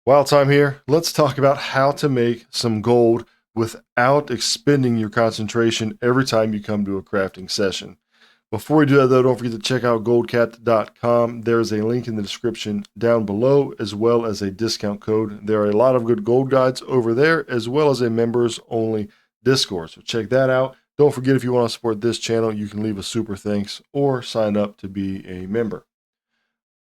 Wild time here. Let's talk about how to make some gold without expending your concentration every time you come to a crafting session. Before we do that, though, don't forget to check out goldcat.com. There's a link in the description down below, as well as a discount code. There are a lot of good gold guides over there, as well as a members-only Discord. So check that out. Don't forget, if you want to support this channel, you can leave a super thanks or sign up to be a member.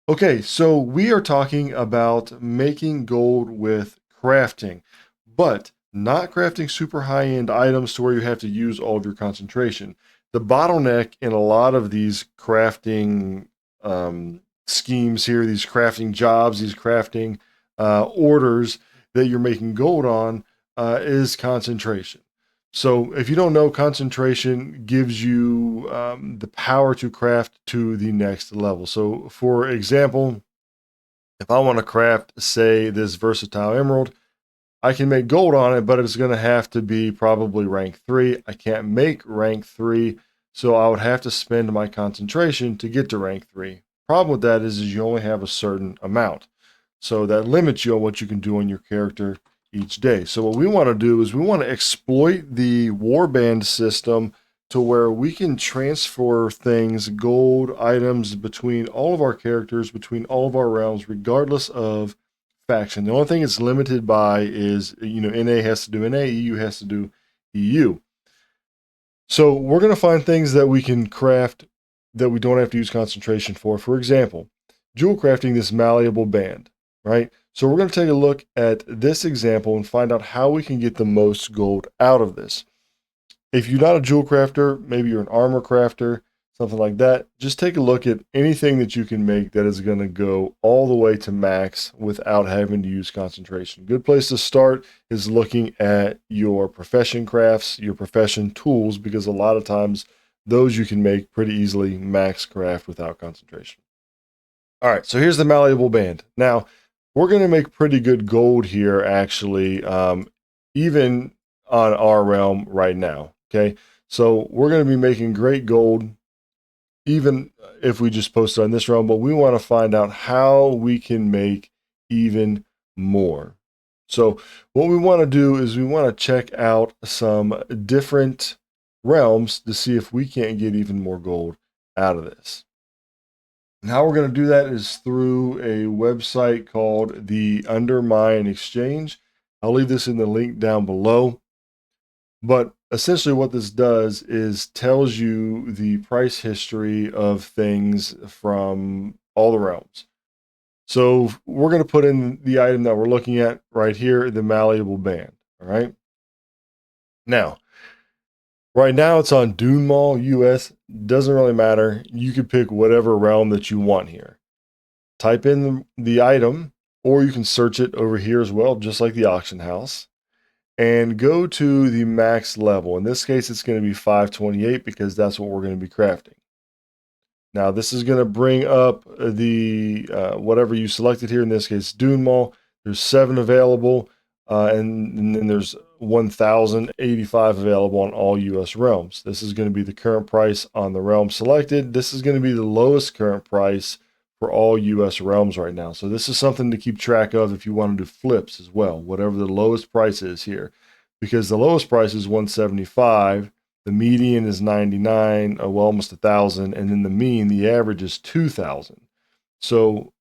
Okay, so we are talking about making gold with crafting, but not crafting super high-end items to where you have to use all of your concentration. The bottleneck in a lot of these crafting schemes here, these crafting jobs, these crafting orders that you're making gold on is concentration. So if you don't know, concentration gives you the power to craft to the next level. So for example, if I want to craft, say, this versatile emerald, I can make gold on it, but it's going to have to be probably rank 3. I can't make rank 3, so I would have to spend my concentration to get to rank 3. Problem with that is you only have a certain amount. So that limits you on what you can do on your character each day. So what we want to do is we want to exploit the warband system to where we can transfer things, gold items, between all of our characters, between all of our realms, regardless of faction. The only thing it's limited by is, NA has to do NA, EU has to do EU. So we're going to find things that we can craft that we don't have to use concentration for. For example, jewel crafting this malleable band, right? So we're going to take a look at this example and find out how we can get the most gold out of this. If you're not a jewel crafter, maybe you're an armor crafter, something like that, just take a look at anything that you can make that is going to go all the way to max without having to use concentration. Good place to start is looking at your profession crafts, your profession tools, because a lot of times those you can make pretty easily max craft without concentration. All right, so here's the malleable band. Now, we're going to make pretty good gold here, actually, even on our realm right now, okay? So we're going to be making great gold, even if we just post it on this realm, but we want to find out how we can make even more. So what we want to do is we want to check out some different realms to see if we can't get even more gold out of this. And how we're going to do that is through a website called the Undermine Exchange. I'll leave this in the link down below. But essentially what this does is tells you the price history of things from all the realms. So we're going to put in the item that we're looking at right here, the malleable band. All right. Now, right now it's on Dune Mall US. Doesn't really matter. You can pick whatever realm that you want here. Type in the item, or you can search it over here as well, just like the auction house, and go to the max level. In this case, it's going to be 528 because that's what we're going to be crafting. Now, this is going to bring up the whatever you selected here. In this case, Dune Mall. There's 7 available, and then there's 1,085 available on all U.S. realms. This is going to be the current price on the realm selected. This is going to be the lowest current price for all U.S. realms right now. So this is something to keep track of if you want to do flips as well, whatever the lowest price is here, because the lowest price is 175, the median is 99, well, almost 1,000, and then the mean, the average is 2,000. So,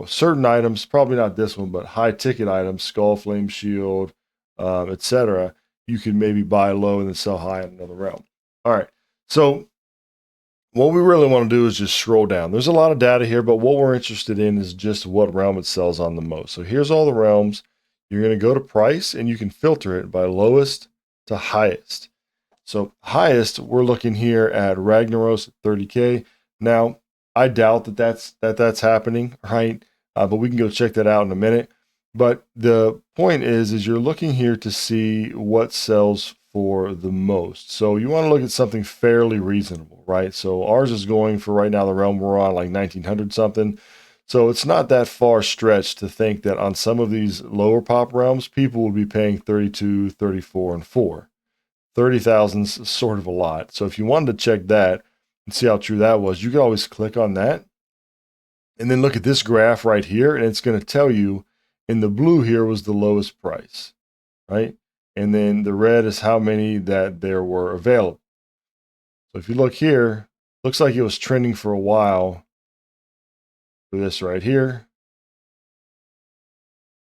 certain items, probably not this one, but high ticket items, skull, flame shield, etc., you can maybe buy low and then sell high in another realm. All right, so what we really want to do is just scroll down. There's a lot of data here, but what we're interested in is just what realm it sells on the most. So here's all the realms. You're going to go to price, and you can filter it by lowest to highest. So highest, we're looking here at Ragnaros at 30K. Now, I doubt that's happening, right? But we can go check that out in a minute. But the point is you're looking here to see what sells for the most. So you want to look at something fairly reasonable, right? So ours is going for right now, the realm we're on, like 1900 something. So it's not that far stretched to think that on some of these lower pop realms, people will be paying 32, 34, and 4. 30,000 is sort of a lot. So if you wanted to check that and see how true that was, you could always click on that and then look at this graph right here, and it's going to tell you and the blue here was the lowest price, right? And then the red is how many that there were available. So if you look here, looks like it was trending for a while for this right here.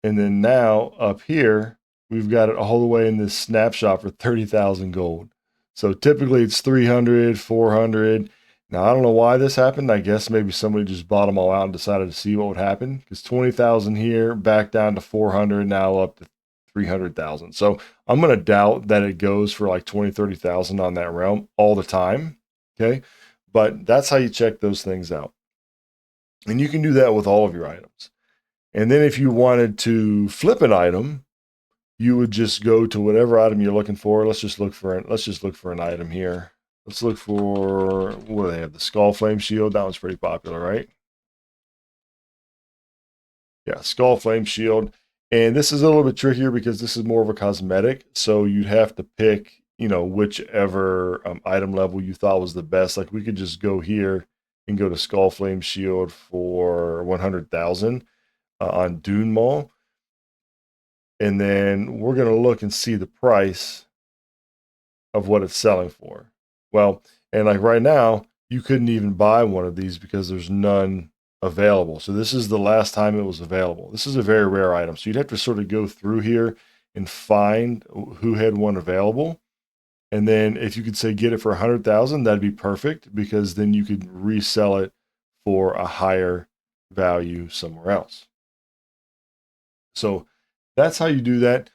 And then now up here, we've got it all the way in this snapshot for 30,000 gold. So typically it's 300, 400. Now, I don't know why this happened. I guess maybe somebody just bought them all out and decided to see what would happen, because 20,000 here, back down to 400, now up to 300,000. So I'm going to doubt that it goes for like 20, 30,000 on that realm all the time. Okay. But that's how you check those things out. And you can do that with all of your items. And then if you wanted to flip an item, you would just go to whatever item you're looking for. Let's just look for an item here. Let's look for, what do they have? The Skull Flame Shield. That one's pretty popular, right? Yeah, Skull Flame Shield. And this is a little bit trickier because this is more of a cosmetic. So you'd have to pick, whichever item level you thought was the best. Like we could just go here and go to Skull Flame Shield for 100,000 on Dune Mall. And then we're going to look and see the price of what it's selling for. Well, and like right now, you couldn't even buy one of these because there's none available. So this is the last time it was available. This is a very rare item. So you'd have to sort of go through here and find who had one available. And then if you could say get it for 100,000, that'd be perfect, because then you could resell it for a higher value somewhere else. So that's how you do that.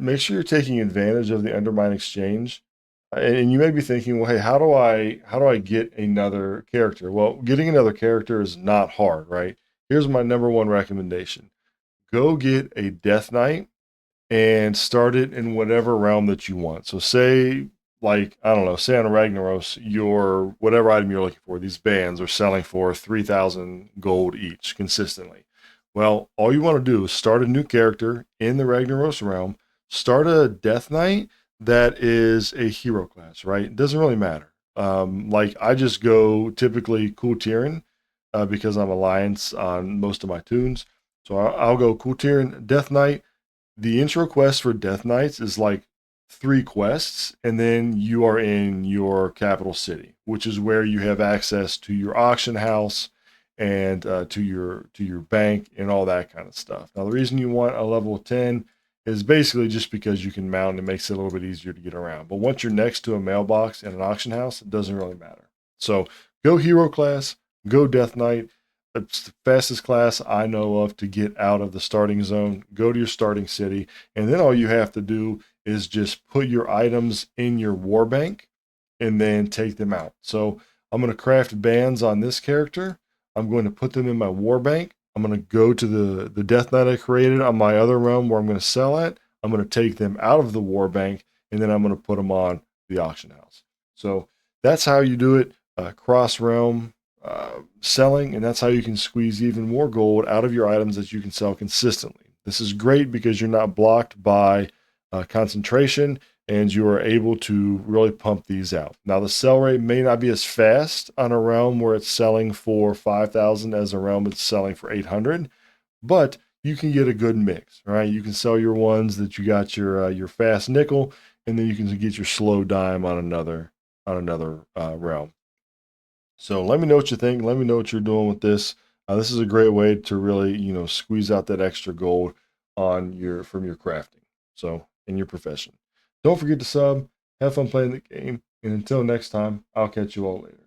Make sure you're taking advantage of the Undermine Exchange. And you may be thinking, well, hey, how do I get another character? Well, getting another character is not hard, right? Here's my number one recommendation. Go get a Death Knight and start it in whatever realm that you want. So say, like, I don't know, say on Ragnaros, your whatever item you're looking for, these bands are selling for 3,000 gold each consistently. Well, all you want to do is start a new character in the Ragnaros realm, start a Death Knight that is a hero class, right? It doesn't really matter. Like I just go typically Kultiran because I'm Alliance on most of my tunes. So I'll go Kultiran, Death Knight. The intro quest for Death Knights is like 3 quests, and then you are in your capital city, which is where you have access to your auction house and to your bank and all that kind of stuff. Now, the reason you want a level 10 is basically just because you can mount. It makes it a little bit easier to get around. But once you're next to a mailbox and an auction house, it doesn't really matter. So go hero class, go Death Knight. It's the fastest class I know of to get out of the starting zone. Go to your starting city, and then all you have to do is just put your items in your war bank and then take them out. So I'm going to craft bands on this character. I'm going to put them in my war bank. I'm going to go to the Death Knight I created on my other realm where I'm going to sell at. I'm going to take them out of the war bank, and then I'm going to put them on the auction house. So that's how you do it, cross realm selling, and that's how you can squeeze even more gold out of your items that you can sell consistently. This is great because you're not blocked by concentration, and you are able to really pump these out. Now, the sell rate may not be as fast on a realm where it's selling for 5,000 as a realm it's selling for 800, but you can get a good mix, right? You can sell your ones that you got your fast nickel, and then you can get your slow dime on another realm. So let me know what you think. Let me know what you're doing with this. This is a great way to really, squeeze out that extra gold from your crafting. So in your profession. Don't forget to sub. Have fun playing the game. And until next time, I'll catch you all later.